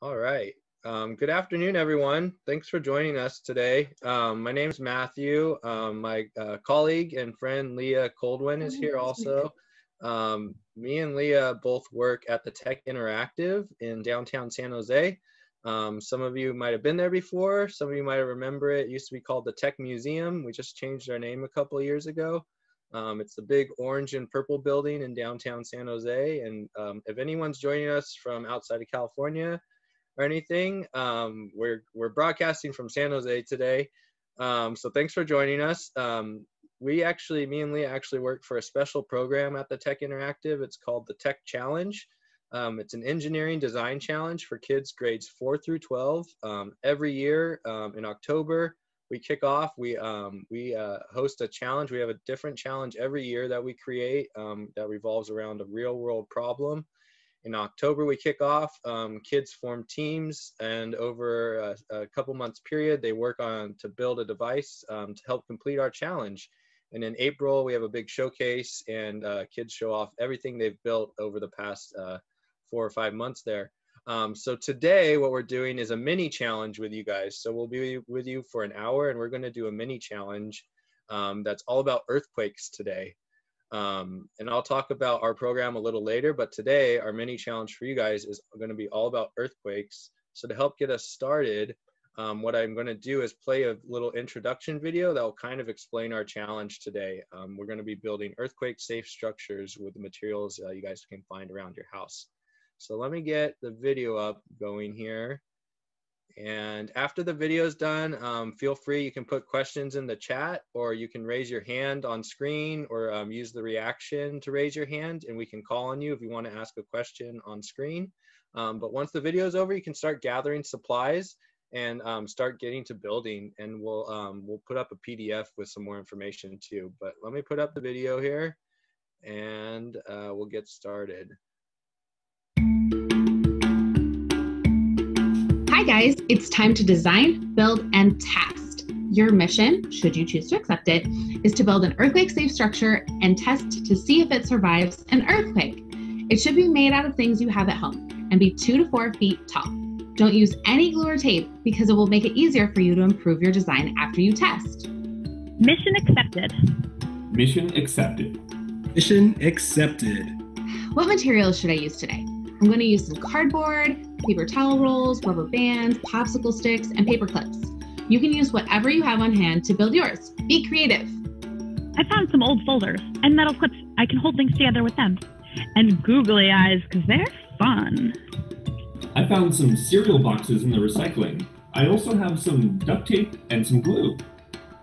All right. Good afternoon, everyone. Thanks for joining us today. My name is Matthew. My colleague and friend Leah Coldwin is here also. Me and Leah both work at the Tech Interactive in downtown San Jose. Some of you might have been there before. Some of you might remember it. It used to be called the Tech Museum. We just changed our name a couple of years ago. It's the big orange and purple building in downtown San Jose. And if anyone's joining us from outside of California or anything, we're broadcasting from San Jose today. So thanks for joining us. Me and Leah actually work for a special program at the Tech Interactive. It's called the Tech Challenge. It's an engineering design challenge for kids grades 4 through 12. Every year in October, we kick off. We host a challenge. We have a different challenge every year that we create that revolves around a real world problem. In October, we kick off. Kids form teams, and over a couple months period, they work on to build a device to help complete our challenge. And in April, we have a big showcase, and kids show off everything they've built over the past 4 or 5 months there. So today, what we're doing is a mini challenge with you guys. So we'll be with you for an hour, and we're going to do a mini challenge that's all about earthquakes today. And I'll talk about our program a little later, but today our mini challenge for you guys is going to be all about earthquakes. So to help get us started, what I'm going to do is play a little introduction video that will kind of explain our challenge today. We're going to be building earthquake safe structures with the materials you guys can find around your house. So let me get the video up going here. And after the video is done, feel free, you can put questions in the chat, or you can raise your hand on screen, or use the reaction to raise your hand, and we can call on you if you want to ask a question on screen. But once the video is over, you can start gathering supplies and start getting to building, and we'll put up a PDF with some more information too. But let me put up the video here, and we'll get started. Hi guys, it's time to design, build, and test. Your mission, should you choose to accept it, is to build an earthquake-safe structure and test to see if it survives an earthquake. It should be made out of things you have at home and be 2 to 4 feet tall. Don't use any glue or tape because it will make it easier for you to improve your design after you test. Mission accepted. Mission accepted. Mission accepted. What materials should I use today? I'm going to use some cardboard, paper towel rolls, rubber bands, popsicle sticks, and paper clips. You can use whatever you have on hand to build yours. Be creative. I found some old folders and metal clips. I can hold things together with them. And googly eyes, because they're fun. I found some cereal boxes in the recycling. I also have some duct tape and some glue.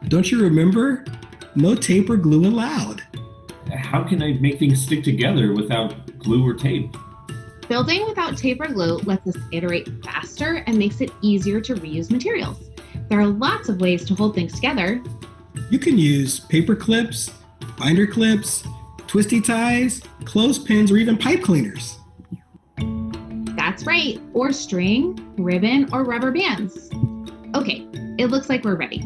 Don't you remember? No tape or glue allowed. How can I make things stick together without glue or tape? Building without tape or glue lets us iterate faster and makes it easier to reuse materials. There are lots of ways to hold things together. You can use paper clips, binder clips, twisty ties, clothespins, or even pipe cleaners. That's right, or string, ribbon, or rubber bands. Okay, it looks like we're ready.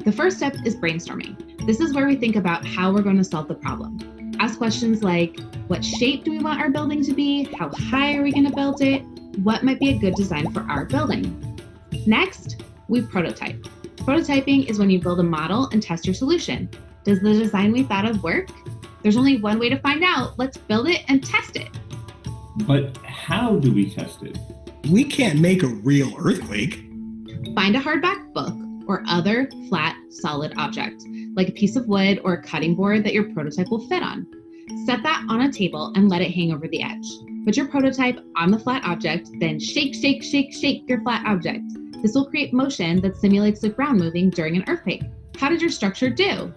The first step is brainstorming. This is where we think about how we're going to solve the problem. Ask questions like, what shape do we want our building to be? How high are we going to build it? What might be a good design for our building? Next, we prototype. Prototyping is when you build a model and test your solution. Does the design we thought of work? There's only one way to find out. Let's build it and test it. But how do we test it? We can't make a real earthquake. Find a hardback book or other flat, solid object, like a piece of wood or a cutting board that your prototype will fit on. Set that on a table and let it hang over the edge. Put your prototype on the flat object, then shake, shake, shake, shake your flat object. This will create motion that simulates the ground moving during an earthquake. How did your structure do?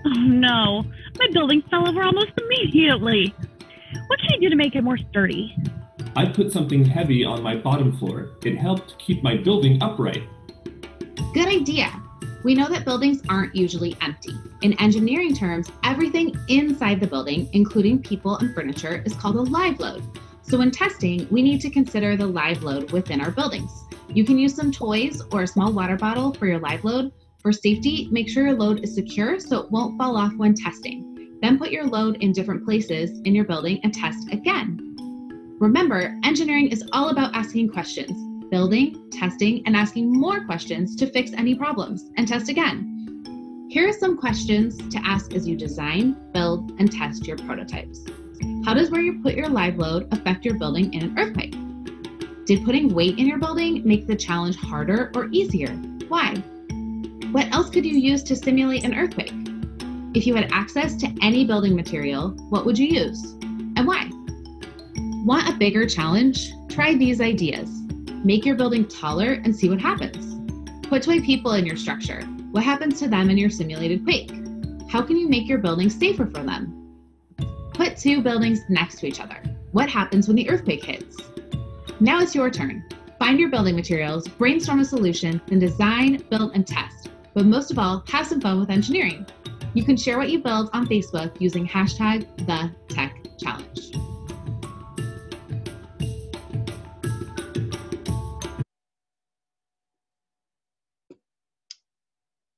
Oh no, my building fell over almost immediately. What should I do to make it more sturdy? I put something heavy on my bottom floor. It helped keep my building upright. Good idea. We know that buildings aren't usually empty. In engineering terms, everything inside the building, including people and furniture, is called a live load. So in testing, we need to consider the live load within our buildings. You can use some toys or a small water bottle for your live load. For safety, make sure your load is secure so it won't fall off when testing. Then put your load in different places in your building and test again. Remember, engineering is all about asking questions, building, testing, and asking more questions to fix any problems, and test again. Here are some questions to ask as you design, build, and test your prototypes. How does where you put your live load affect your building in an earthquake? Did putting weight in your building make the challenge harder or easier? Why? What else could you use to simulate an earthquake? If you had access to any building material, what would you use? And why? Want a bigger challenge? Try these ideas. Make your building taller and see what happens. Put toy people in your structure. What happens to them in your simulated quake? How can you make your building safer for them? Put two buildings next to each other. What happens when the earthquake hits? Now it's your turn. Find your building materials, brainstorm a solution, then design, build, and test. But most of all, have some fun with engineering. You can share what you build on Facebook using hashtag #TheTechChallenge.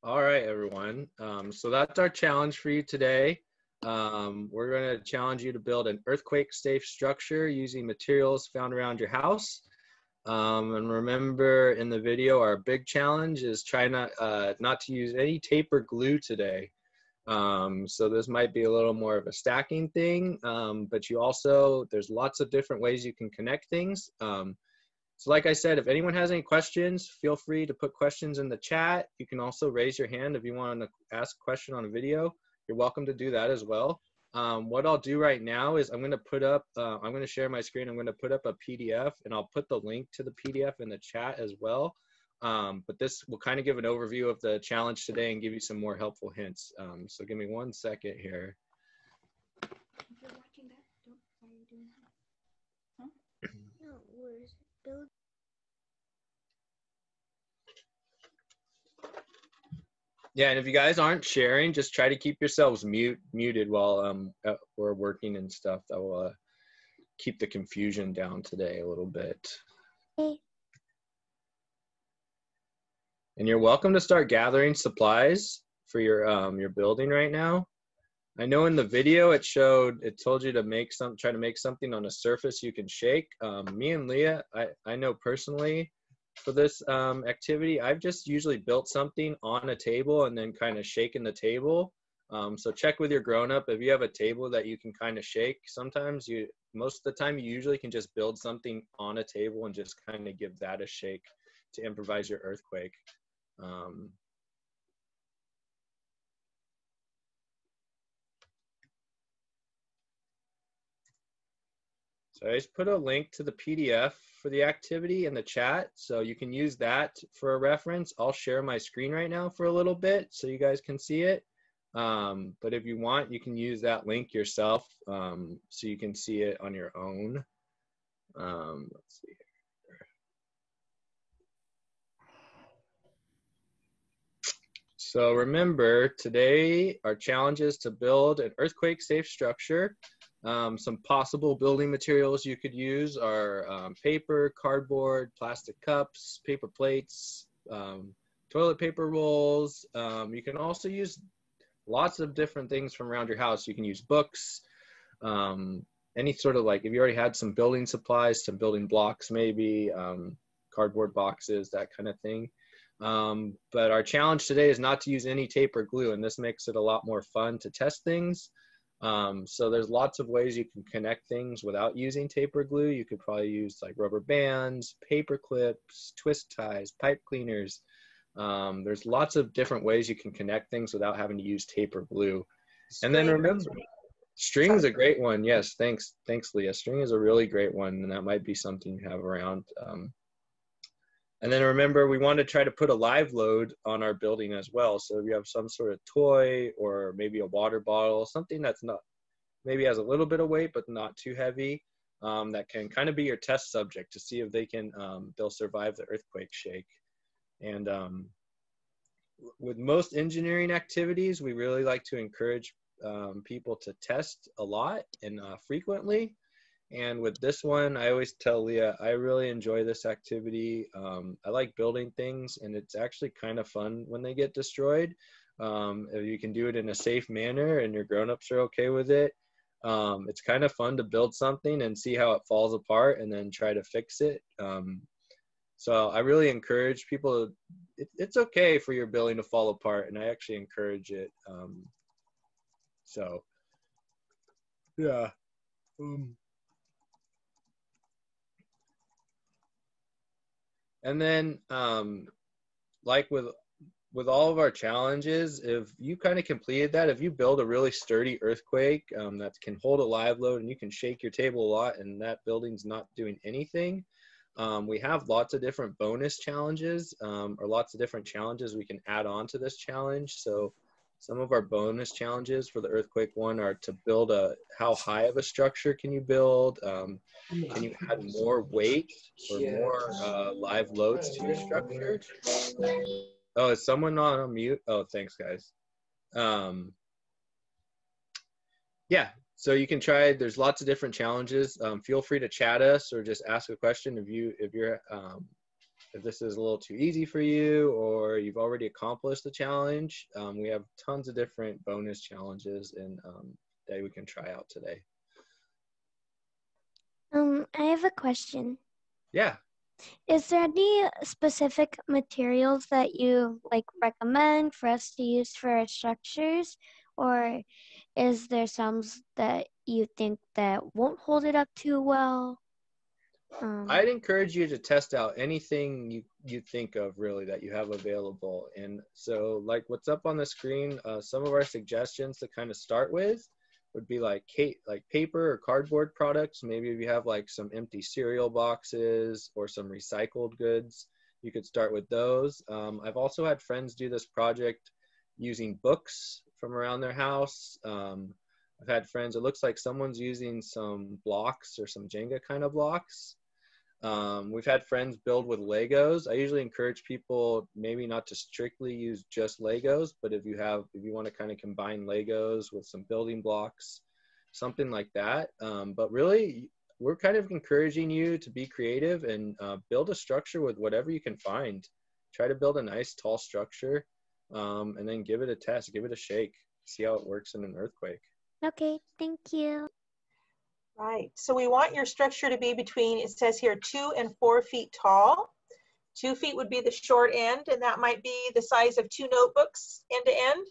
All right, everyone. So that's our challenge for you today. We're going to challenge you to build an earthquake-safe structure using materials found around your house. And remember, in the video, our big challenge is try not to use any tape or glue today. So this might be a little more of a stacking thing, but there's lots of different ways you can connect things. So like I said, if anyone has any questions, feel free to put questions in the chat. You can also raise your hand if you want to ask a question on a video. You're welcome to do that as well. What I'll do right now is I'm going to share my screen. I'm going to put up a PDF, and I'll put the link to the PDF in the chat as well. But this will kind of give an overview of the challenge today and give you some more helpful hints. So give me 1 second here. If you're watching that, why are you doing that? Huh? No, where is it? Build. Yeah, and if you guys aren't sharing, just try to keep yourselves muted while we're working and stuff. That will keep the confusion down today a little bit. Hey. And you're welcome to start gathering supplies for your building right now. I know in the video it told you to try to make something on a surface you can shake. Me and Leah, I know personally for this activity, I've just usually built something on a table and then kind of shaken the table. So check with your grown-up if you have a table that you can kind of shake. Most of the time you usually can just build something on a table and just kind of give that a shake to improvise your earthquake. So I just put a link to the PDF for the activity in the chat, so you can use that for a reference. I'll share my screen right now for a little bit so you guys can see it. But if you want, you can use that link yourself so you can see it on your own. Let's see here. So remember, today our challenge is to build an earthquake-safe structure. Some possible building materials you could use are paper, cardboard, plastic cups, paper plates, toilet paper rolls. You can also use lots of different things from around your house. You can use books, any sort of, like, if you already had some building supplies, some building blocks maybe, cardboard boxes, that kind of thing. But our challenge today is not to use any tape or glue, and this makes it a lot more fun to test things. So there's lots of ways you can connect things without using tape or glue. You could probably use like rubber bands, paper clips, twist ties, pipe cleaners. There's lots of different ways you can connect things without having to use tape or glue. And then remember, string is a great one. Yes, thanks Leah. String is a really great one, and that might be something you have around. And then remember, we want to try to put a live load on our building as well. So if you have some sort of toy or maybe a water bottle, something that's not, maybe has a little bit of weight but not too heavy, that can kind of be your test subject to see if they'll survive the earthquake shake. And with most engineering activities, we really like to encourage people to test a lot and frequently. And with this one, I always tell Leah, I really enjoy this activity. I like building things, and it's actually kind of fun when they get destroyed. If you can do it in a safe manner and your grown-ups are okay with it, It's kind of fun to build something and see how it falls apart and then try to fix it. So I really encourage people, it's okay for your building to fall apart, and I actually encourage it. So yeah. And then like with all of our challenges, if you kind of completed that, if you build a really sturdy earthquake that can hold a live load and you can shake your table a lot and that building's not doing anything, we have lots of different bonus challenges or lots of different challenges we can add on to this challenge. So some of our bonus challenges for the earthquake one are to build how high of a structure can you build? Can you add more weight or more live loads to your structure? Oh, is someone not on mute? Oh, thanks, guys. Yeah, so you can try. There's lots of different challenges. Feel free to chat us or just ask a question if this is a little too easy for you or you've already accomplished the challenge. We have tons of different bonus challenges that we can try out today. I have a question. Yeah. Is there any specific materials that you recommend for us to use for our structures, or is there some that you think that won't hold it up too well? I'd encourage you to test out anything you think of really that you have available. And so like what's up on the screen, some of our suggestions to kind of start with would be like paper or cardboard products. Maybe if you have like some empty cereal boxes or some recycled goods, you could start with those. I've also had friends do this project using books from around their house. I've had friends, it looks like someone's using some blocks or some Jenga kind of blocks. We've had friends build with Legos. I usually encourage people maybe not to strictly use just Legos, but if you want to kind of combine Legos with some building blocks, something like that. But really, we're kind of encouraging you to be creative and build a structure with whatever you can find. Try to build a nice tall structure and then give it a test, give it a shake, see how it works in an earthquake. Okay, thank you. Right, so we want your structure to be between, it says here, 2 and 4 feet tall. 2 feet would be the short end, and that might be the size of 2 notebooks end to end.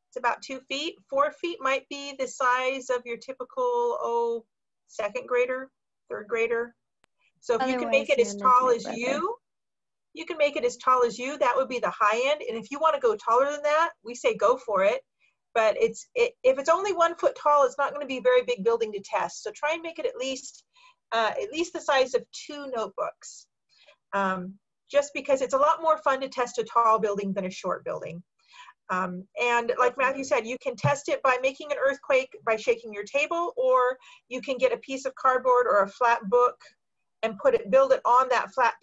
It's about 2 feet. 4 feet might be the size of your typical, second grader, third grader. So if you can make it as tall as you can make it as tall as you, that would be the high end. And if you want to go taller than that, we say go for it. But if it's only 1 foot tall, it's not going to be a very big building to test. So try and make it at least the size of 2 notebooks. Just because it's a lot more fun to test a tall building than a short building. And like Matthew said, you can test it by making an earthquake by shaking your table, or you can get a piece of cardboard or a flat book and build it on that flat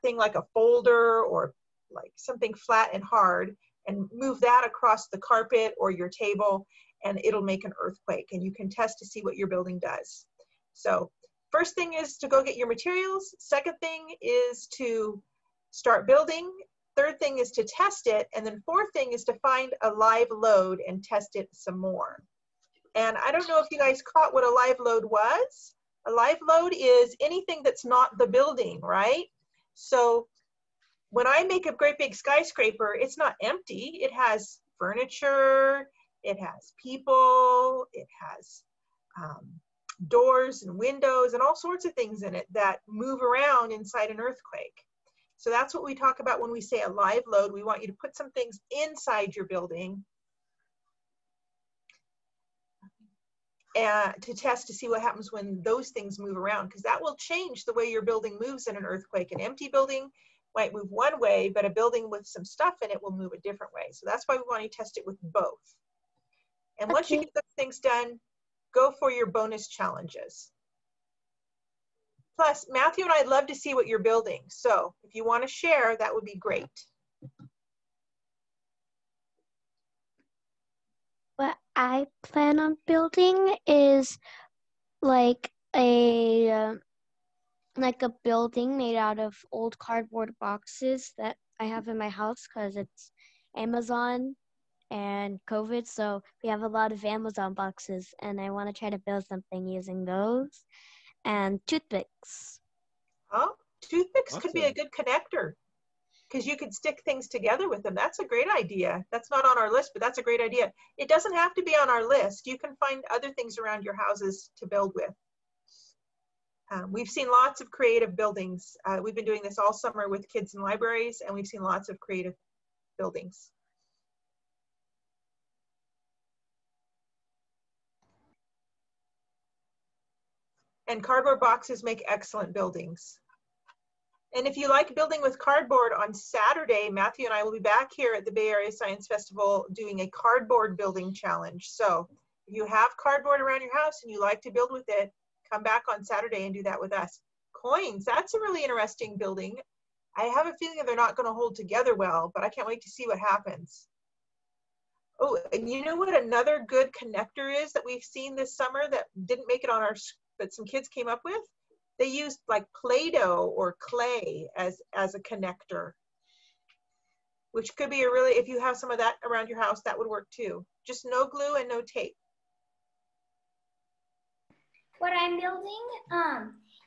thing like a folder or like something flat and hard, and move that across the carpet or your table, and it'll make an earthquake, and you can test to see what your building does. So first thing is to go get your materials. Second thing is to start building. Third thing is to test it. And then fourth thing is to find a live load and test it some more. And I don't know if you guys caught what a live load was. A live load is anything that's not the building, right? So when I make a great big skyscraper, it's not empty. It has furniture, it has people, it has doors and windows and all sorts of things in it that move around inside an earthquake. So that's what we talk about when we say a live load. We want you to put some things inside your building to test to see what happens when those things move around, because that will change the way your building moves in an earthquake. An empty building might move one way, but a building with some stuff in it will move a different way. So that's why we want to test it with both. And once you get those things done, go for your bonus challenges. Plus, Matthew and I'd love to see what you're building. So if you want to share, that would be great. What I plan on building is like a building made out of old cardboard boxes that I have in my house because it's Amazon and COVID, so we have a lot of Amazon boxes, and I want to try to build something using those and toothpicks. Oh, toothpicks could be a Awesome. good connector because you could stick things together with them. That's a great idea. That's not on our list, but that's a great idea. It doesn't have to be on our list. You can find other things around your houses to build with. We've seen lots of creative buildings. We've been doing this all summer with kids in libraries, and we've seen lots of creative buildings. And cardboard boxes make excellent buildings. And if you like building with cardboard, on Saturday, Matthew and I will be back here at the Bay Area Science Festival doing a cardboard building challenge. So if you have cardboard around your house and you like to build with it, come back on Saturday and do that with us. Coins, that's a really interesting building. I have a feeling that they're not going to hold together well, but I can't wait to see what happens. Oh, and you know what another good connector is that we've seen this summer that didn't make it on our, that some kids came up with? They used like Play-Doh or clay as a connector, which could be a really, if you have some of that around your house, that would work too. Just no glue and no tape. What I'm building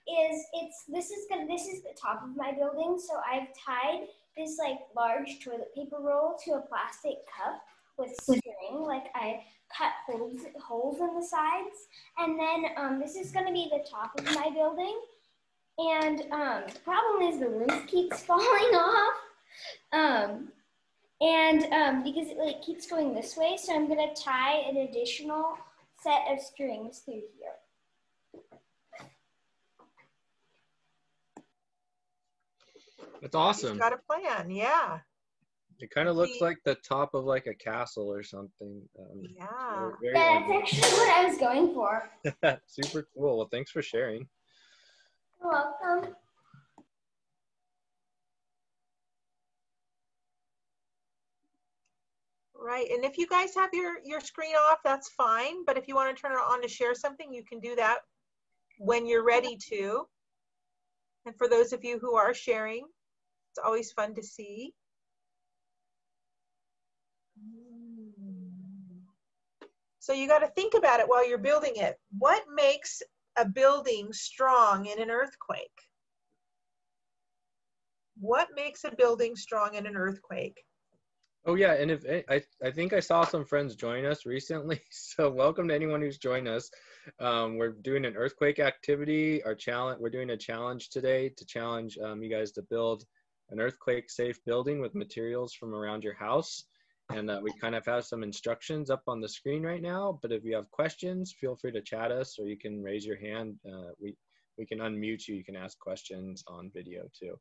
is this is the top of my building. So I've tied this like large toilet paper roll to a plastic cup with string. Like I cut holes in the sides, and then this is going to be the top of my building. And the problem is the roof keeps falling off, because it like keeps going this way. So I'm going to tie an additional set of strings through here. That's awesome. You've got a plan, yeah. It kind of looks like the top of like a castle or something. Yeah. Very That's actually what I was going for. Super cool. Well, thanks for sharing. You're welcome. Right, and if you guys have your screen off, that's fine. But if you want to turn it on to share something, you can do that when you're ready to. And for those of you who are sharing, it's always fun to see. So you got to think about it while you're building it. What makes a building strong in an earthquake? What makes a building strong in an earthquake? Oh yeah, and if I think I saw some friends join us recently, so welcome to anyone who's joined us. We're doing an earthquake activity. We're doing a challenge today to challenge you guys to build an earthquake-safe building with materials from around your house. And we kind of have some instructions up on the screen right now. But if you have questions, feel free to chat us, or you can raise your hand. We can unmute you. You can ask questions on video too.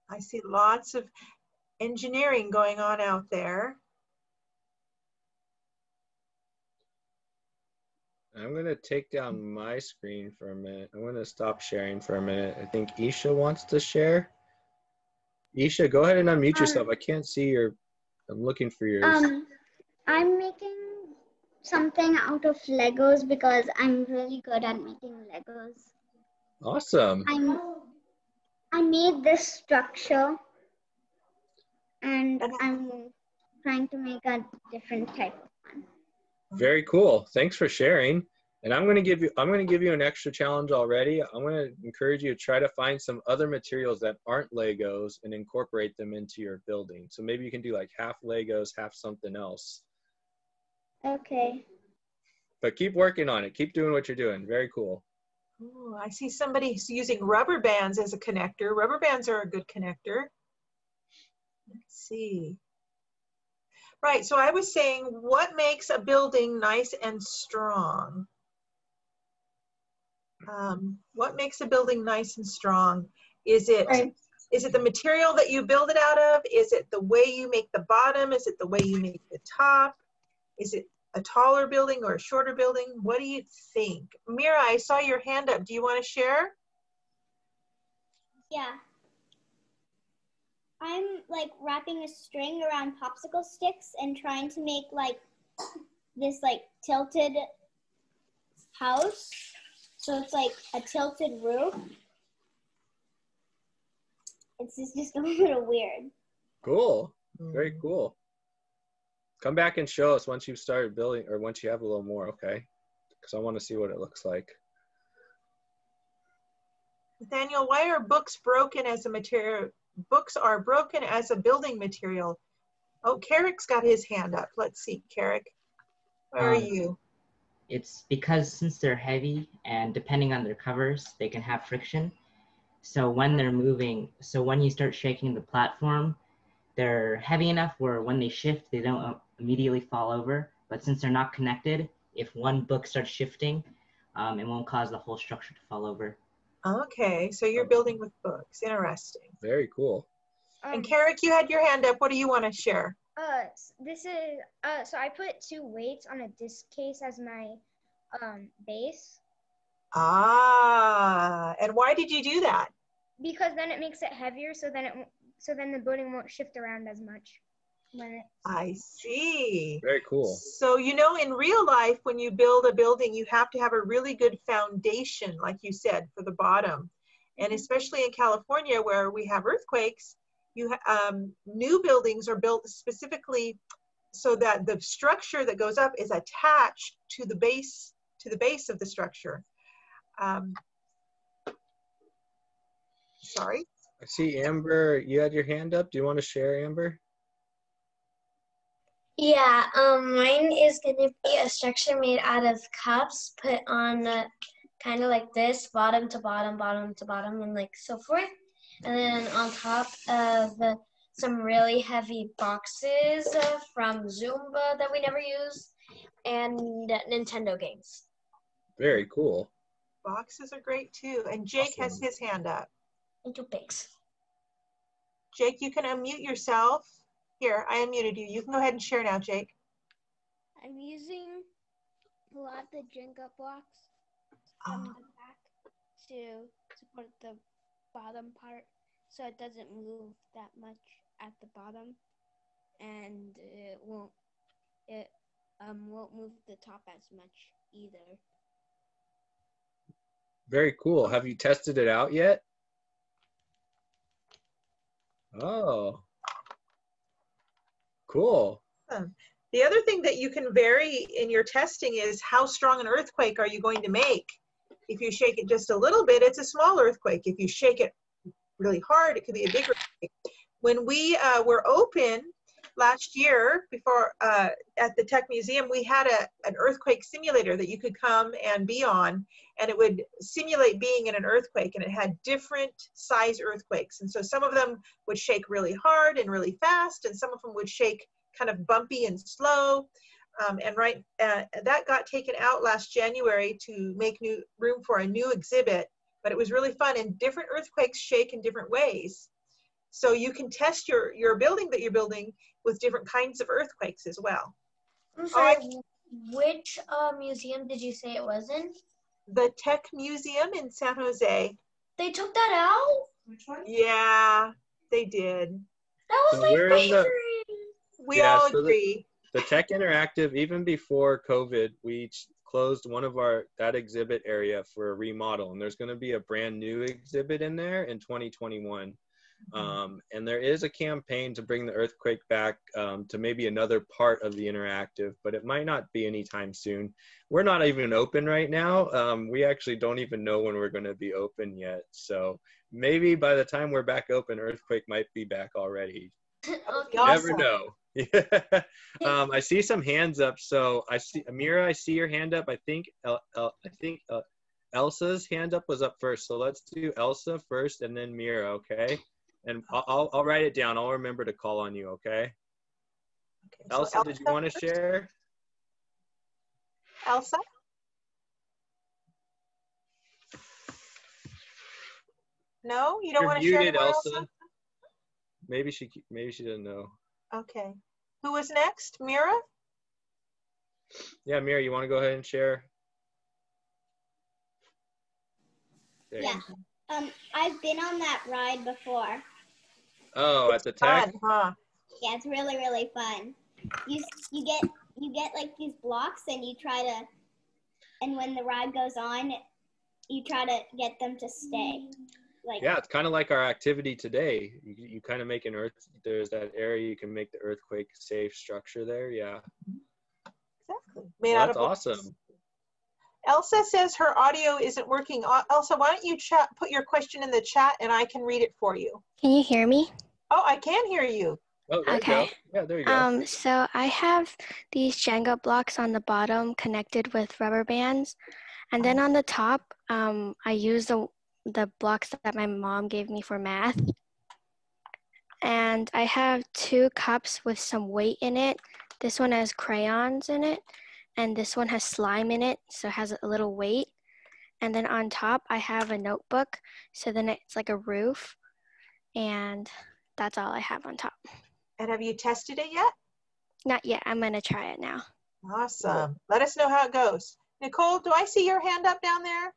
I see lots of engineering going on out there. I'm going to take down my screen for a minute. I'm going to stop sharing for a minute. I think Isha wants to share. Isha, go ahead and unmute yourself. I can't see your, I'm looking for yours. I'm making something out of Legos because I'm really good at making Legos. Awesome. I made this structure, and I'm trying to make a different type of one. Very cool. Thanks for sharing. And I'm going to give you an extra challenge already. I'm going to encourage you to try to find some other materials that aren't Legos and incorporate them into your building. So maybe you can do like half Legos, half something else. Okay. But keep working on it. Keep doing what you're doing. Very cool. Ooh, I see somebody using rubber bands as a connector. Rubber bands are a good connector. Let's see. Right, so I was saying, what makes a building nice and strong? What makes a building nice and strong? Is it Is it the material that you build it out of? Is it the way you make the bottom? Is it the way you make the top? Is it a taller building or a shorter building? What do you think? Mira, I saw your hand up. Do you want to share? Yeah. I'm like wrapping a string around popsicle sticks and trying to make like this like tilted house. So it's like a tilted roof. It's just a little weird. Cool. Very cool. Come back and show us once you've started building, or once you have a little more, okay? Because I want to see what it looks like. Nathaniel, why are books broken as a material? Books are broken as a building material. Oh, Carrick's got his hand up. Let's see, Carrick. Where are you? It's because since they're heavy and depending on their covers, they can have friction. So when they're moving, so when you start shaking the platform, they're heavy enough where when they shift, they don't immediately fall over. But since they're not connected, if one book starts shifting, it won't cause the whole structure to fall over. Okay, so you're building with books. Interesting. Very cool. And Carrick, you had your hand up. What do you want to share? This is so I put 2 weights on a disc case as my base. Ah, and why did you do that? Because then it makes it heavier, so then the building won't shift around as much. I see. Very cool. So, you know, in real life, when you build a building, you have to have a really good foundation, like you said, for the bottom. And especially in California, where we have earthquakes, new buildings are built specifically so that the structure that goes up is attached to the base of the structure. Sorry. I see Amber, you had your hand up. Do you want to share, Amber? Yeah, mine is going to be a structure made out of cups put on kind of like this, bottom to bottom, bottom to bottom, and like so forth. And then on top of some really heavy boxes from Zumba that we never use, and Nintendo games. Very cool. Boxes are great too. And Jake has his hand up. And 2 pigs. Jake, you can unmute yourself. Here, I unmuted you. You can go ahead and share now, Jake. I'm using a lot of the Jenga blocks from the back to support the bottom part, so it doesn't move that much at the bottom, and it won't move the top as much either. Very cool. Have you tested it out yet? Oh, cool. The other thing that you can vary in your testing is how strong an earthquake are you going to make. If you shake it just a little bit, it's a small earthquake. If you shake it really hard, it could be a bigger earthquake. When we were open last year before at the Tech Museum, we had an earthquake simulator that you could come and be on, and it would simulate being in an earthquake, and it had different size earthquakes. And so some of them would shake really hard and really fast, and some of them would shake kind of bumpy and slow. That got taken out last January to make room for a new exhibit, but it was really fun, and different earthquakes shake in different ways. So you can test your building that you're building with different kinds of earthquakes as well. I'm sorry, which museum did you say it was in? The Tech Museum in San Jose. They took that out? Which one? Yeah, they did. That was my favorite. We all agree. The Tech Interactive, even before COVID, we closed one of that exhibit area for a remodel, and there's going to be a brand new exhibit in there in 2021. And there is a campaign to bring the earthquake back to maybe another part of the interactive, but it might not be anytime soon. We're not even open right now. We actually don't even know when we're going to be open yet. So maybe by the time we're back open, earthquake might be back already. You never know. I see some hands up. So I see Mira, I see your hand up. I think Elsa's hand up was up first. So let's do Elsa first and then Mira, okay? And I'll write it down. I'll remember to call on you, okay? Elsa, so did you want to share? Elsa? No, you don't want to share anymore, Elsa? maybe she didn't know. Okay. Who was next? Mira? Yeah, Mira, you want to go ahead and share? There you Yeah. go. I've been on that ride before. Oh, at the tech? Fun, huh? Yeah, it's really, really fun. You get like these blocks and you try to, and when the ride goes on, you try to get them to stay. Like, yeah, it's kind of like our activity today. You kind of make there's that area you can make the earthquake safe structure there. Yeah. Exactly. Made Well, out that's of blocks. awesome. Elsa says her audio isn't working. Elsa, why don't you put your question in the chat and I can read it for you. Can you hear me? Oh, I can hear you. Oh, there you go. Yeah, there you go. So I have these Jenga blocks on the bottom connected with rubber bands. And then on the top, I use the blocks that my mom gave me for math. And I have 2 cups with some weight in it. This one has crayons in it, and this one has slime in it, so it has a little weight. And then on top, I have a notebook, so then it's like a roof. And that's all I have on top. And have you tested it yet? Not yet. I'm gonna try it now. Awesome. Let us know how it goes. Nicole, do I see your hand up down there?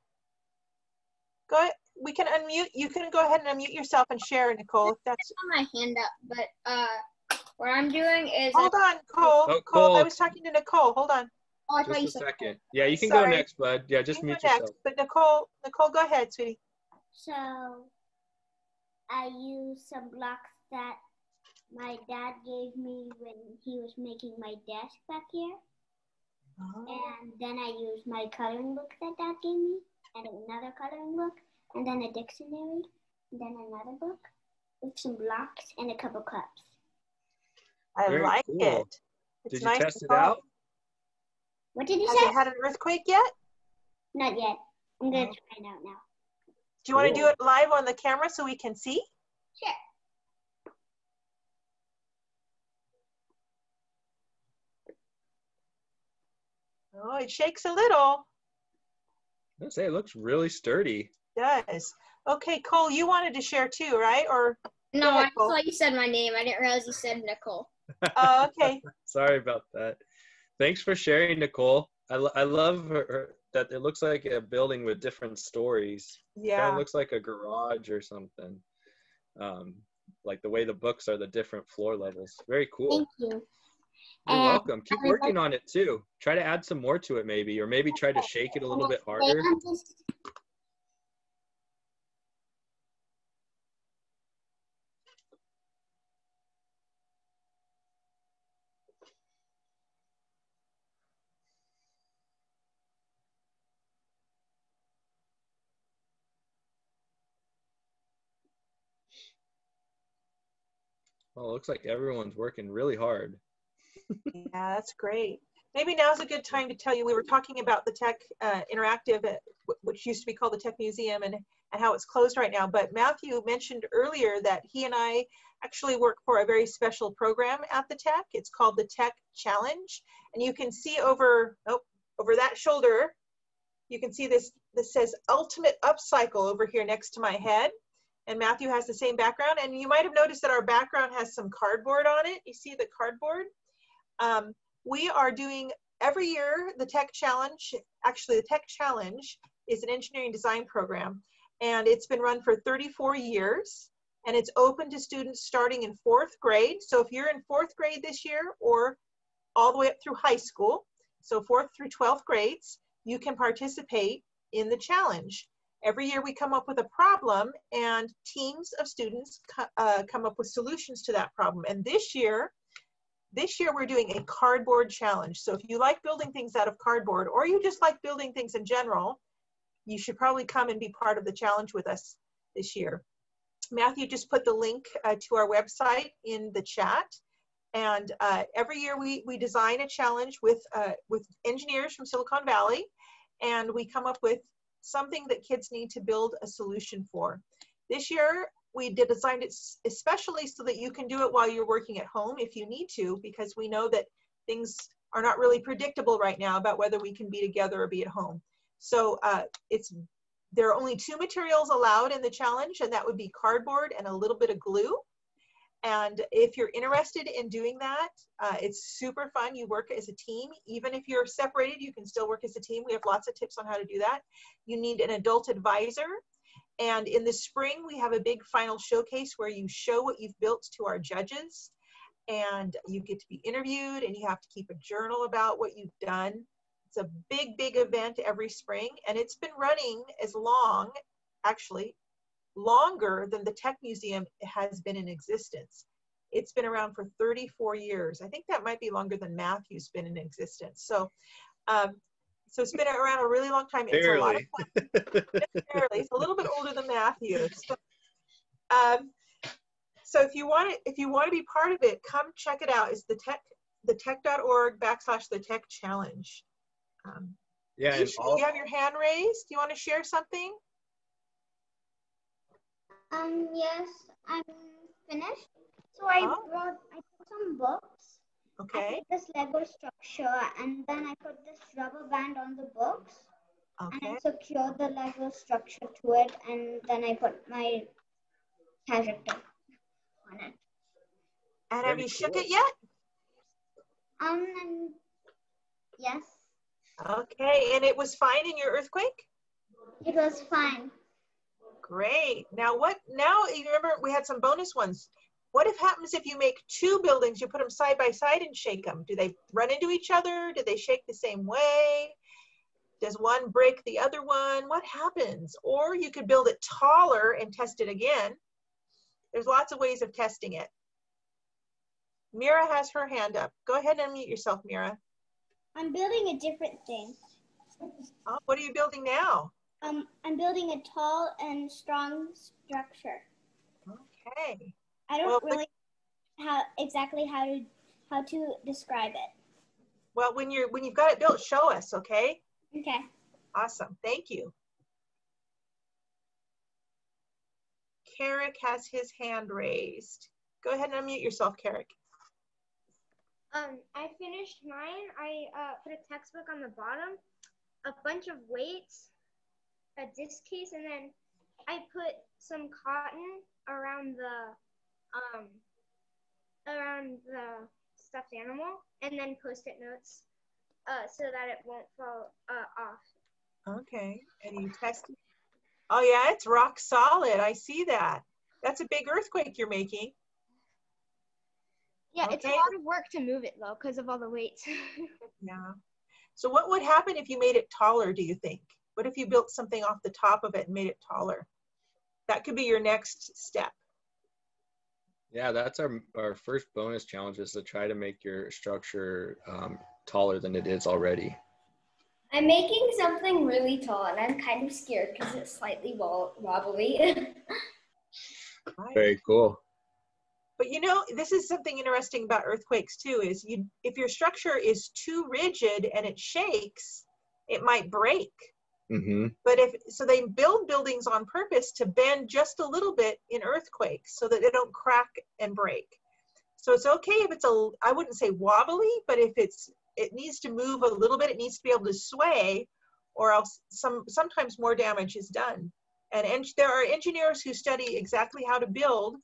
Go ahead. We can unmute. You can go ahead and unmute yourself and share, Nicole. If that's my hand up, but what I'm doing is. Hold on, Cole. Oh, Cole, I was talking to Nicole. Hold on. Oh, I Just thought you a said second. Yeah, you can Sorry. go next, bud. Yeah, just You mute go next, yourself. but Nicole, go ahead, sweetie. So I used some blocks that my dad gave me when he was making my desk back here. And then I used my coloring book that Dad gave me, and another coloring book, and then a dictionary, and then another book with some blocks and a couple cups. I Very like cool. it. It's Did you nice test and it fun. out? What did you Has say? it had an earthquake yet? Not yet. I'm going to try it out now. Do you want to do Cool. it live on the camera so we can see? Sure. Oh, it shakes a little. I'd say it looks really sturdy. It does. Okay, Cole, you wanted to share too, right? Or No, go ahead, I Cole. thought you said my name. I didn't realize you said Nicole. Oh, okay. Sorry about that. Thanks for sharing, Nicole. I love her that it looks like a building with different stories. Yeah. Kind of looks like a garage or something. Like the way the books are the different floor levels. Very cool. Thank you. You're welcome. Keep working on it too. Try to add some more to it maybe, or maybe try to shake it a little bit harder. Well, it looks like everyone's working really hard. Yeah, that's great. Maybe now's a good time to tell you, we were talking about the Tech Interactive, which used to be called the Tech Museum, and how it's closed right now. But Matthew mentioned earlier that he and I actually work for a very special program at the Tech. It's called the Tech Challenge. And you can see over that shoulder, you can see this says Ultimate Upcycle over here next to my head. And Matthew has the same background. And you might have noticed that our background has some cardboard on it. You see the cardboard? We are doing every year the Tech Challenge. Actually, the Tech Challenge is an engineering design program, and it's been run for 34 years, and it's open to students starting in 4th grade. So if you're in 4th grade this year, or all the way up through high school, so 4th through 12th grades, you can participate in the challenge. Every year we come up with a problem, and teams of students come up with solutions to that problem. And this year we're doing a cardboard challenge. So if you like building things out of cardboard, or you just like building things in general, you should probably come and be part of the challenge with us this year. Matthew just put the link to our website in the chat. And every year we design a challenge with engineers from Silicon Valley, and we come up with something that kids need to build a solution for. This year, we designed it especially so that you can do it while you're working at home if you need to, because we know that things are not really predictable right now about whether we can be together or be at home. So there are only 2 materials allowed in the challenge, and that would be cardboard and a little bit of glue. And if you're interested in doing that, it's super fun. You work as a team. Even if you're separated, you can still work as a team. We have lots of tips on how to do that. You need an adult advisor. And in the spring, we have a big final showcase where you show what you've built to our judges. And you get to be interviewed, and you have to keep a journal about what you've done. It's a big, big event every spring. And it's been running as long, actually, longer than the Tech Museum has been in existence. It's been around for 34 years. I think that might be longer than Matthew's been in existence. So, so it's been around a really long time. It's a lot of fun. Barely. It's a little bit older than Matthew. So if you want to be part of it, come check it out. It's the tech.org/the tech challenge. Yeah. Isha, you have your hand raised. Do you want to share something? Yes, I'm finished. So I took some books. Okay. I put this Lego structure, and then I put this rubber band on the books. Okay. And I secured the Lego structure to it, and then I put my character on it. And have you shook it yet? Yes. Okay, and it was fine in your earthquake? It was fine. Great. Now you remember we had some bonus ones. What happens if you make two buildings, you put them side by side and shake them? Do they run into each other? Do they shake the same way? Does one break the other one? What happens? Or you could build it taller and test it again. There's lots of ways of testing it. Mira has her hand up. Go ahead and unmute yourself, Mira. I'm building a different thing. Oh, what are you building now? I'm building a tall and strong structure. Okay. I don't really exactly how to describe it. Well, when you've got it built, show us, okay? Okay. Awesome. Thank you. Carrick has his hand raised. Go ahead and unmute yourself, Carrick. I finished mine. I put a textbook on the bottom, a bunch of weights, a disc case, and then I put some cotton around the stuffed animal, and then Post-it notes so that it won't fall off. Okay, and you tested. Oh yeah, it's rock solid. I see that. That's a big earthquake you're making. Yeah, It's a lot of work to move it though, because of all the weights. Yeah. So what would happen if you made it taller, do you think? What if you built something off the top of it and made it taller? That could be your next step. Yeah, that's our first bonus challenge, is to try to make your structure taller than it is already. I'm making something really tall, and I'm kind of scared because it's slightly wobbly. Very cool. But you know, this is something interesting about earthquakes too, is if your structure is too rigid and it shakes, it might break. Mm-hmm. But so they build buildings on purpose to bend just a little bit in earthquakes so that they don't crack and break. So it's okay if it's I wouldn't say wobbly, but if it needs to move a little bit, it needs to be able to sway, or else sometimes more damage is done. And there are engineers who study exactly how to build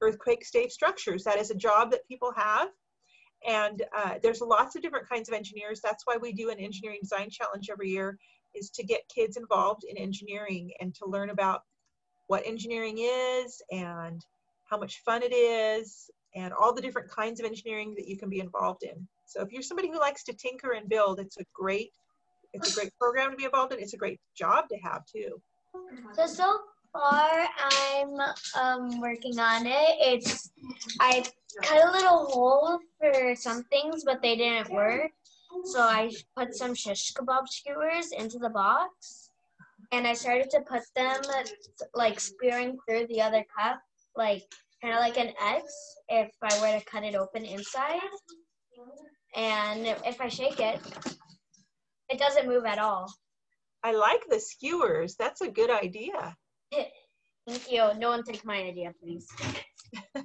earthquake-safe structures. That is a job that people have. And there's lots of different kinds of engineers. That's why we do an engineering design challenge every year, is to get kids involved in engineering and to learn about what engineering is and how much fun it is and all the different kinds of engineering that you can be involved in. So if you're somebody who likes to tinker and build, it's a great program to be involved in. It's a great job to have too. So far I'm working on it. I cut a little hole for some things, but they didn't work. So I put some shish kebab skewers into the box, and I started to put them like spearing through the other cup, like kind of like an X if I were to cut it open inside. And if I shake it, it doesn't move at all. I like the skewers. That's a good idea. Thank you. No one take my idea, please. Yeah,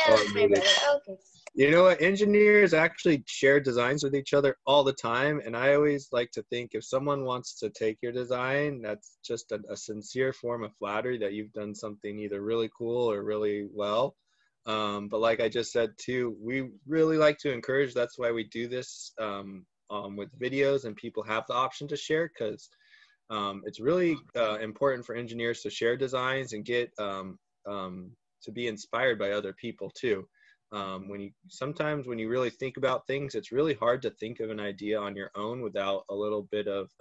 that's my brother. Okay. You know what? Engineers actually share designs with each other all the time. And I always like to think if someone wants to take your design, that's just a sincere form of flattery that you've done something either really cool or really well. But like I just said too, we really like to encourage, that's why we do this with videos and people have the option to share, because it's really important for engineers to share designs and get to be inspired by other people too. Sometimes when you really think about things, it's really hard to think of an idea on your own without a little bit of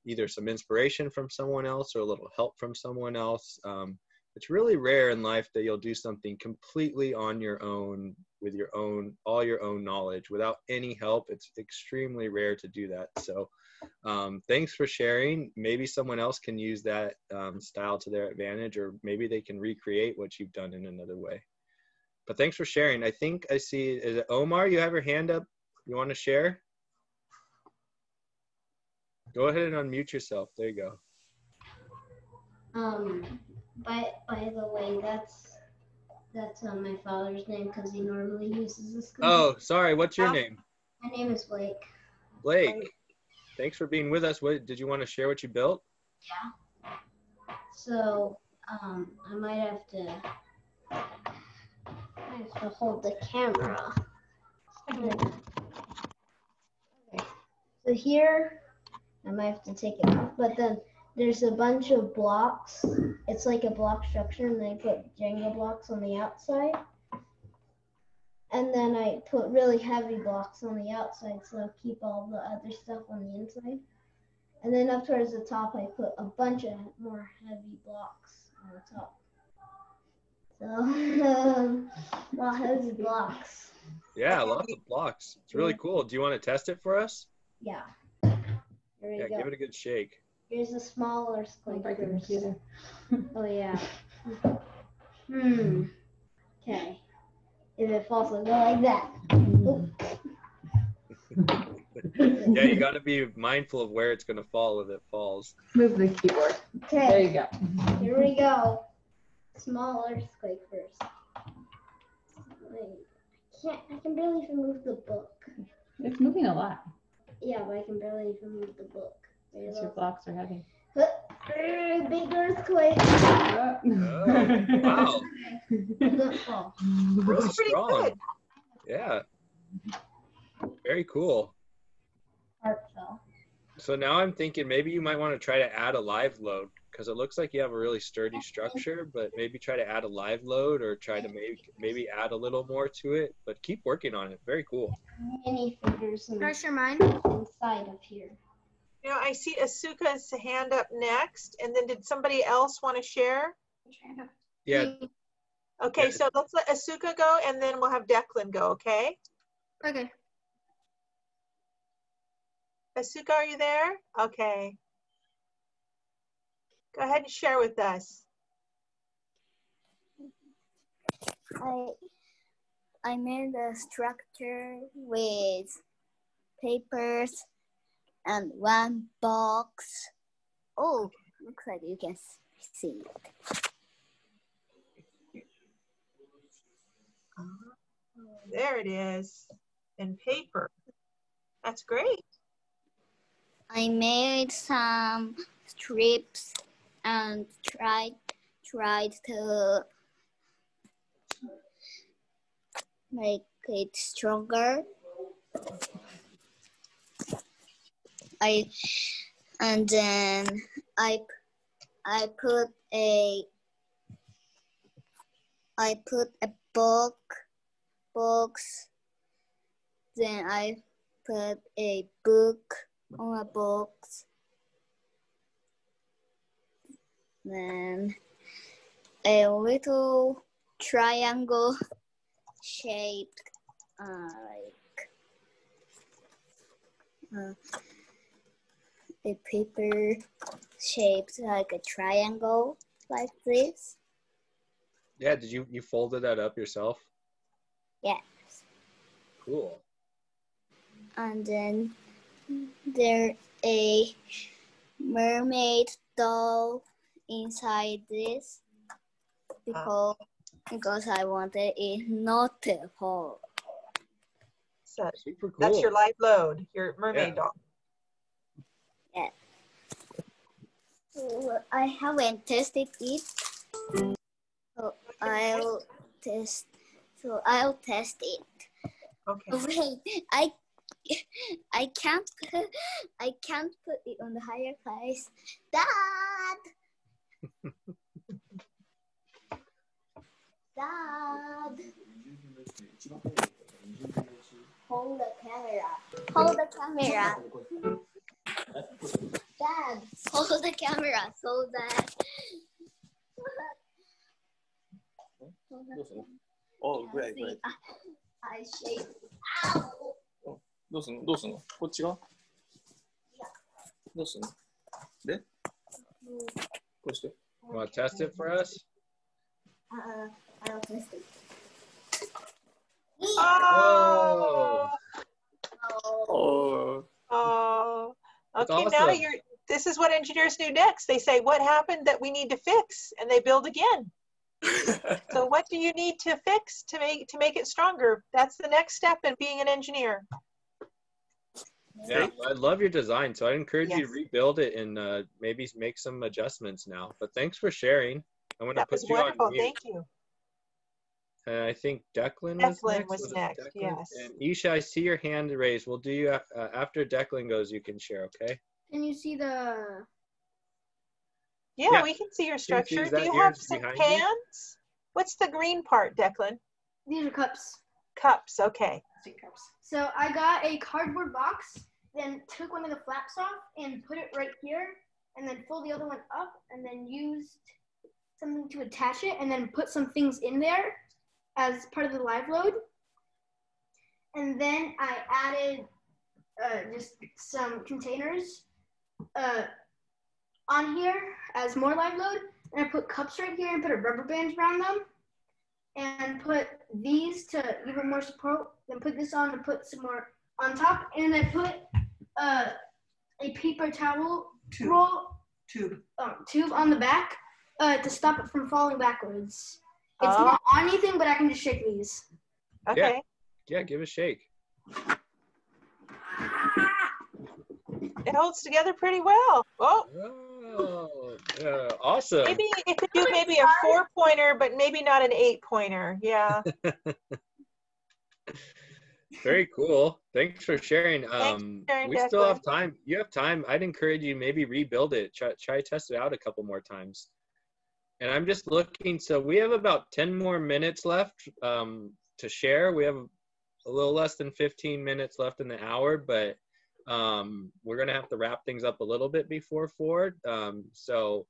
either some inspiration from someone else or a little help from someone else. It's really rare in life that you'll do something completely on your own with all your own knowledge without any help. It's extremely rare to do that. So thanks for sharing. Maybe someone else can use that style to their advantage, or maybe they can recreate what you've done in another way. But thanks for sharing. I think I see, is it Omar? You have your hand up. You want to share? Go ahead and unmute yourself. There you go. By the way, that's my father's name because he normally uses this. Oh, sorry. What's your name? My name is Blake. Blake. Thanks for being with us. What did you want to share what you built? Yeah. So I might have to hold the camera. Okay. So here I might have to take it off, but then there's a bunch of blocks. It's like a block structure, and I put Jenga blocks on the outside. And then I put really heavy blocks on the outside, so I'll keep all the other stuff on the inside. And then up towards the top, I put a bunch of more heavy blocks on the top. So, well, heavy blocks. Yeah, lots of blocks. It's really cool. Do you want to test it for us? Yeah. Here we go. Give it a good shake. Here's a smaller square. Oh, yeah. Okay. If it falls, it'll go like that. Yeah, you got to be mindful of where it's going to fall if it falls. Move the keyboard. Okay. There you go. Here we go. Small earthquake first. I can barely even move the book. It's moving a lot. Yeah, but I can barely even move the book. Because your blocks are heavy. Big earthquake. Oh, wow. Don't fall. Really That's pretty strong. good. Yeah. Very cool. Heart fell. So now I'm thinking maybe you might want to try to add a live load, because it looks like you have a really sturdy structure, but maybe try to add a live load or try to maybe add a little more to it, but keep working on it. Very cool. Many figures mine? inside of here. You know, I see Asuka's hand up next, and then did somebody else want to share? Yeah. Okay, so let's let Asuka go, and then we'll have Declan go, okay? Okay. Asuka, are you there? Okay. Go ahead and share with us. I made a structure with papers and one box. Oh, looks like you can see it. There it is, in paper. That's great. I made some strips and tried to make it stronger. And then I put a box. Then I put a book on a box. Then a little triangle shaped a paper shaped like a triangle like this. Yeah, did you folded that up yourself? Yes. Cool. And then there's a mermaid doll inside this because I wanted it not to fall. Super cool. That's your live load, your mermaid doll. Yeah. So I haven't tested it. So I'll test. So I'll test it. Okay. Oh, wait, I can't put it on the higher place. Dad. Dad. Hold the camera. Hold the camera. Dad, hold the camera so that. Oh, great, great. I shake. どうすんのどうすんのこっちがどうすんのでこうして You want to test it for us? I'll test it. Oh. Oh. Oh. That's Okay, now awesome. this is what engineers do next. They say, what happened that we need to fix? And they build again. So what do you need to fix to make it stronger? That's the next step in being an engineer. Yeah, I love your design, so I encourage you Yes. to rebuild it and maybe make some adjustments now. But thanks for sharing. I'm going to That put was you wonderful. on mute. Thank you. And I think Declan Was it next. Declan? Yes. And Isha, I see your hand raised. We'll do you after Declan goes. You can share, okay? Can you see the? Yeah, we can see your structure. is Do that you yours have some behind you? pans? What's the green part, Declan? These are cups. Cups. Okay. So I got a cardboard box, then took one of the flaps off and put it right here, and then fold the other one up, and then used something to attach it, and then put some things in there as part of the live load. And then I added just some containers on here as more live load, and I put cups right here and put a rubber band around them, and put these to give it more support, then put this on and put some more on top, and I put a paper towel tube on the back to stop it from falling backwards. It's not on anything, but I can just shake these. Okay. Yeah, give it a shake. It holds together pretty well. Oh. Yeah, awesome. Maybe it could do maybe a 4-pointer, but maybe not an 8-pointer. Yeah. Very cool. Thanks for sharing. sharing, We still Declan. have time. You have time. I'd encourage you maybe rebuild it. Try test it out a couple more times. And I'm just looking. So we have about 10 more minutes left to share. We have a little less than 15 minutes left in the hour, but we're going to have to wrap things up a little bit before 4. So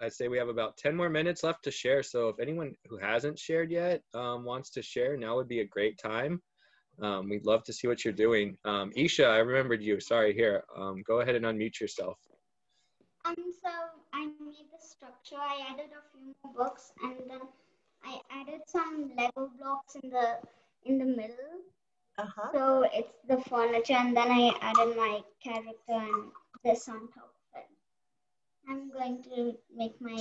I'd say we have about 10 more minutes left to share. So if anyone who hasn't shared yet wants to share, now would be a great time. We'd love to see what you're doing. Isha, I remembered you. Sorry, here. Go ahead and unmute yourself. So I made the structure. I added a few more books, and then I added some Lego blocks in the middle. So it's the furniture, and then I added my character and this on top of it. I'm going to make my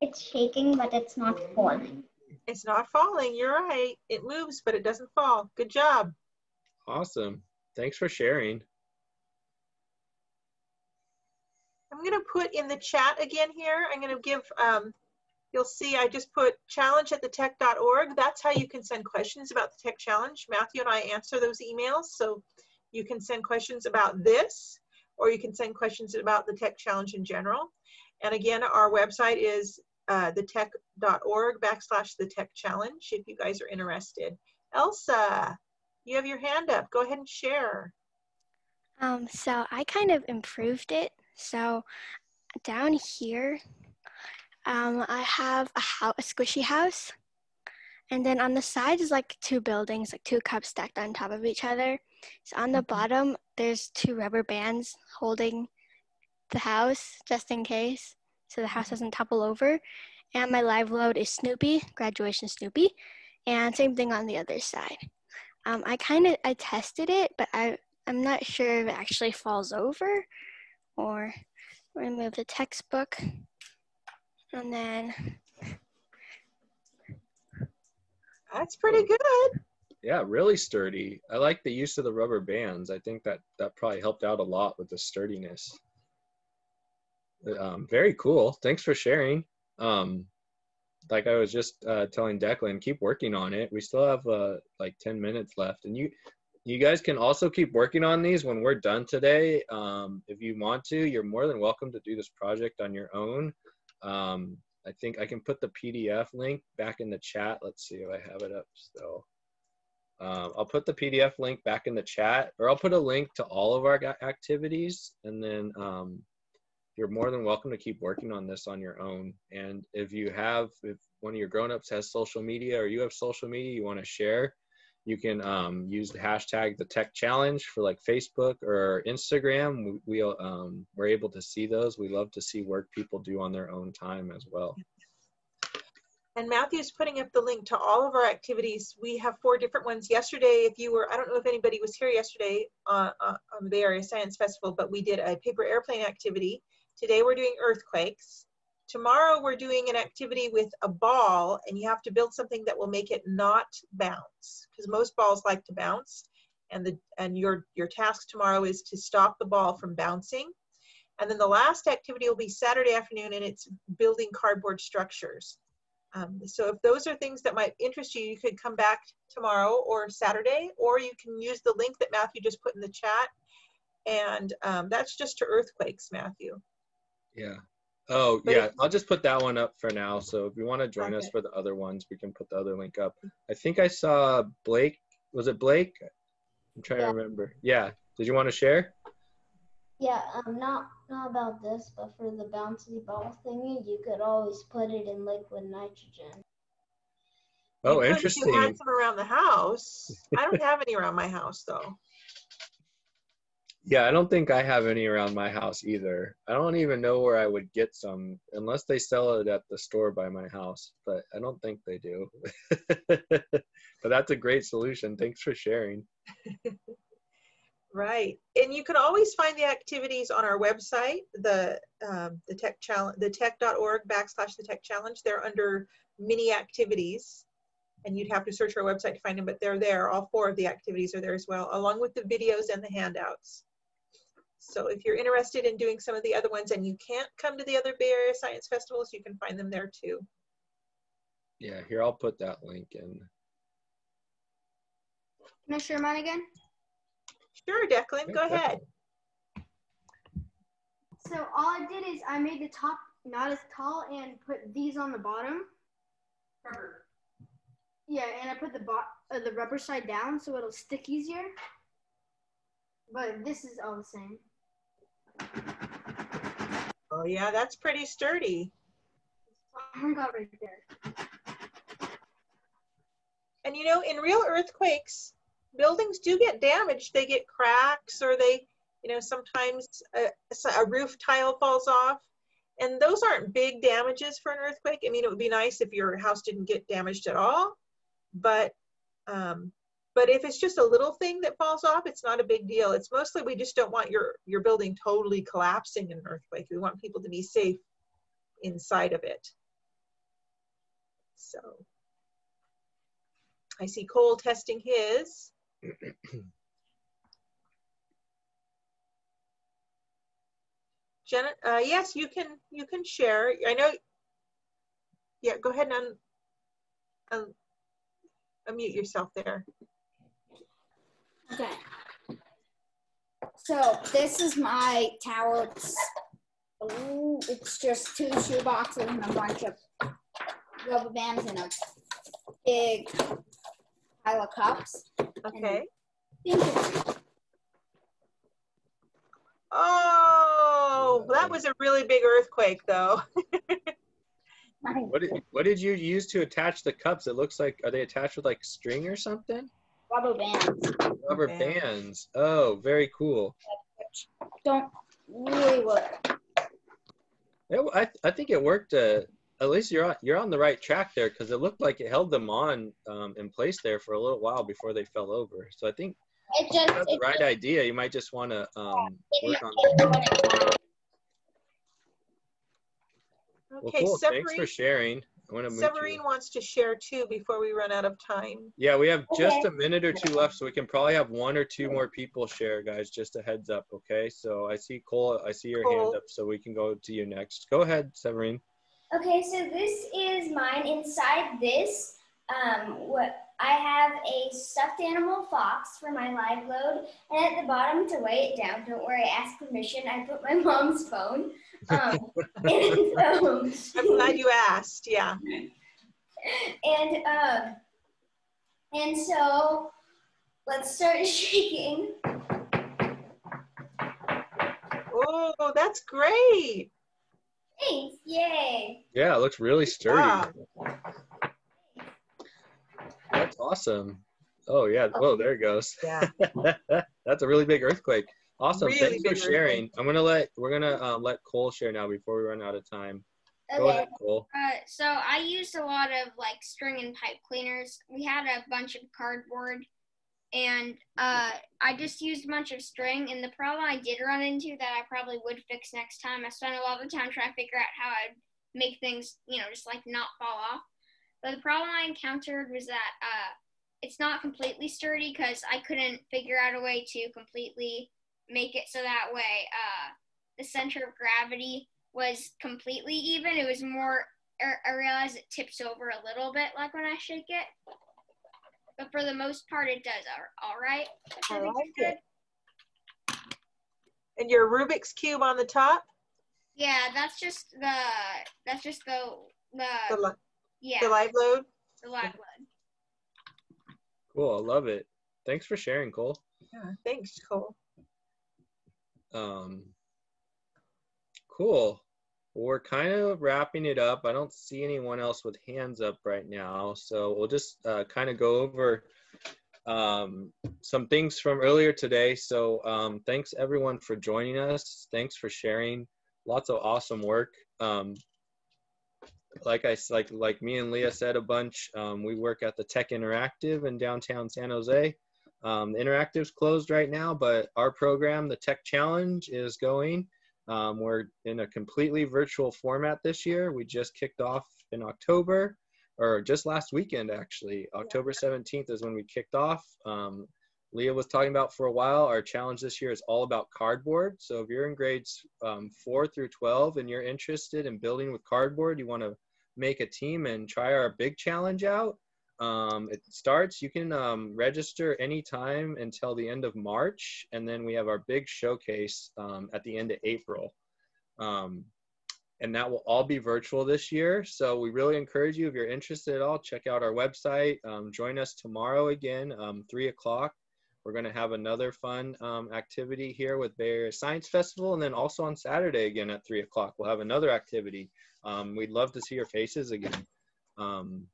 It's shaking, but it's not falling. It's not falling. You're right. It moves, but it doesn't fall. Good job. Awesome. Thanks for sharing. I'm going to put in the chat again here. I'm going to give, you'll see I just put challenge@thetech.org. That's how you can send questions about the Tech Challenge. Matthew and I answer those emails. So you can send questions about this, or you can send questions about the Tech Challenge in general. And again, our website is thetech.org/thetechchallenge if you guys are interested. Elsa, you have your hand up. Go ahead and share. So I kind of improved it. So down here, I have a squishy house. And then on the sides is like 2 buildings, like 2 cups stacked on top of each other. So on the bottom, there's 2 rubber bands holding the house just in case, so the house doesn't topple over. And my live load is Snoopy, graduation Snoopy, and same thing on the other side. I tested it, but I'm not sure if it actually falls over, or remove the textbook, and then That's pretty good. Yeah, really sturdy. I like the use of the rubber bands. I think that probably helped out a lot with the sturdiness. Very cool. Thanks for sharing. Like I was just telling Declan, keep working on it. We still have like 10 minutes left, and you guys can also keep working on these when we're done today. If you want to, you're more than welcome to do this project on your own. I think I can put the PDF link back in the chat. Let's see if I have it up still. I'll put the PDF link back in the chat, or I'll put a link to all of our activities, and then you're more than welcome to keep working on this on your own. And if one of your grown-ups has social media, or you have social media you want to share, you can use the hashtag #TechChallenge for like Facebook or Instagram. We're able to see those. We love to see work people do on their own time as well. And Matthew's putting up the link to all of our activities. We have 4 different ones. Yesterday, I don't know if anybody was here yesterday on the Bay Area Science Festival, but we did a paper airplane activity. Today we're doing earthquakes. Tomorrow we're doing an activity with a ball, and you have to build something that will make it not bounce, because most balls like to bounce. And your task tomorrow is to stop the ball from bouncing. And then the last activity will be Saturday afternoon, and it's building cardboard structures. So if those are things that might interest you, you could come back tomorrow or Saturday, or you can use the link that Matthew just put in the chat. And that's just to earthquakes, Matthew. Yeah. Oh, yeah. I'll just put that one up for now. So if you want to join us for the other ones, we can put the other link up. I think I saw Blake. Was it Blake? I'm trying to remember. Yeah. Did you want to share? Yeah, not about this, but for the bouncy ball thingy, you could always put it in liquid nitrogen. Oh, interesting. You had some around the house. I don't have any around my house, though. Yeah, I don't think I have any around my house either. I don't even know where I would get some, unless they sell it at the store by my house, but I don't think they do. But that's a great solution. Thanks for sharing. Right, and you can always find the activities on our website, the tech.org/the-tech-challenge. They're under mini activities, and you'd have to search our website to find them, but they're there. All 4 of the activities are there as well, along with the videos and the handouts. So if you're interested in doing some of the other ones and you can't come to the other Bay Area Science Festivals, you can find them there too. Yeah, here, I'll put that link in. Can I share mine again? Sure, Declan, go ahead. So all I did is I made the top not as tall and put these on the bottom. Rubber. Yeah, and I put the rubber side down so it'll stick easier. But this is all the same. Oh yeah, that's pretty sturdy. Hung out right there. And you know, in real earthquakes, buildings do get damaged. They get cracks, or they, sometimes a roof tile falls off. And those aren't big damages for an earthquake. I mean, it would be nice if your house didn't get damaged at all. But if it's just a little thing that falls off, it's not a big deal. It's mostly we just don't want your building totally collapsing in an earthquake. We want people to be safe inside of it. So I see Cole testing his. Jenna, yes, you can share. I know. Yeah, go ahead and unmute yourself there. Okay. So this is my tower. It's just 2 shoe boxes and a bunch of rubber bands and a big pile of cups. Okay. Oh, that was a really big earthquake, though. What did you use to attach the cups? It looks like, are they attached with like string or something? Rubber bands. Rubber bands. Oh, very cool. Don't really work. I think it worked. At least you're on the right track there, because it looked like it held them on in place there for a little while before they fell over. So I think that's the right idea. You might just want to work on that. Okay, well, cool. Thanks for sharing. I'm gonna move Submarine you. wants to share too before we run out of time. Yeah, we have just Okay. a minute or two left, so we can probably have 1 or 2 more people share, guys. Just a heads up, okay? So I see Cole, I see your hand up, so we can go to you next. Go ahead, Severine. Okay, so this is mine. Inside this, what I have a stuffed animal fox for my live load, and at the bottom to weigh it down, don't worry, ask permission, I put my mom's phone. I'm glad you asked, yeah. And so let's start shaking. Oh, that's great. Thanks, yay. Yeah, it looks really sturdy. Wow. That's awesome. Oh yeah, whoa, there it goes. Yeah. That's a really big earthquake. Awesome, Really thanks for big sharing. We're gonna let Cole share now before we run out of time. Go Okay. ahead, Cole. So I used a lot of like string and pipe cleaners. We had a bunch of cardboard, and I just used a bunch of string. And the problem I did run into that I probably would fix next time, I spent a lot of time trying to figure out how I'd make things, just like not fall off. But the problem I encountered was that it's not completely sturdy because I couldn't figure out a way to completely make it so that way the center of gravity was completely even. It was more, I realized it tips over a little bit like when I shake it. But for the most part, it does all right. I like it. And your Rubik's Cube on the top? Yeah, that's just the yeah. The live load? The live load. Cool, I love it. Thanks for sharing, Cole. Yeah, thanks, Cole. Cool. Well, we're kind of wrapping it up. I don't see anyone else with hands up right now, so we'll just kind of go over some things from earlier today. So thanks everyone for joining us. Thanks for sharing. Lots of awesome work. Like me and Leah said a bunch, we work at the Tech Interactive in downtown San Jose. The Interactive's closed right now, but our program, the Tech Challenge, is going. We're in a completely virtual format this year. We just kicked off in October, or just last weekend actually. October 17th is when we kicked off. Leah was talking about for a while, our challenge this year is all about cardboard. So if you're in grades 4 through 12 and you're interested in building with cardboard, you want to make a team and try our big challenge out. It starts, you can register anytime until the end of March, and then we have our big showcase at the end of April. And that will all be virtual this year. So we really encourage you, if you're interested at all, check out our website. Join us tomorrow again, 3 o'clock. We're going to have another fun activity here with Bay Area Science Festival. And then also on Saturday again at 3 o'clock, we'll have another activity. We'd love to see your faces again. And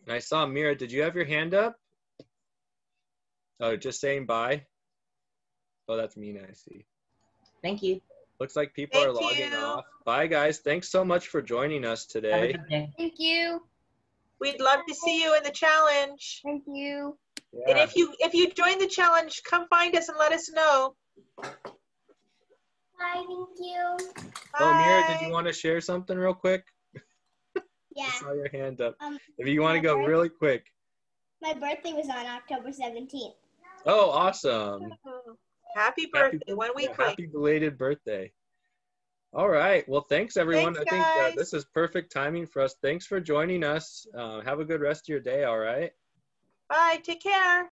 I saw Mira, did you have your hand up? Oh, just saying bye. Oh, that's Mina, I see. Thank you. Looks like people are logging off. Bye, guys. Thanks so much for joining us today. Thank you. We'd love to see you in the challenge. Thank you. And if you join the challenge, come find us and let us know. Bye, thank you. Oh, Mira, did you want to share something real quick? Yeah. I saw your hand up. If you want to go really quick. My birthday was on October 17th. Oh, awesome. Happy birthday, 1 week late. Happy belated birthday. All right. Well, thanks, everyone. Thanks, I think this is perfect timing for us. Thanks for joining us. Have a good rest of your day, all right? Bye. Take care.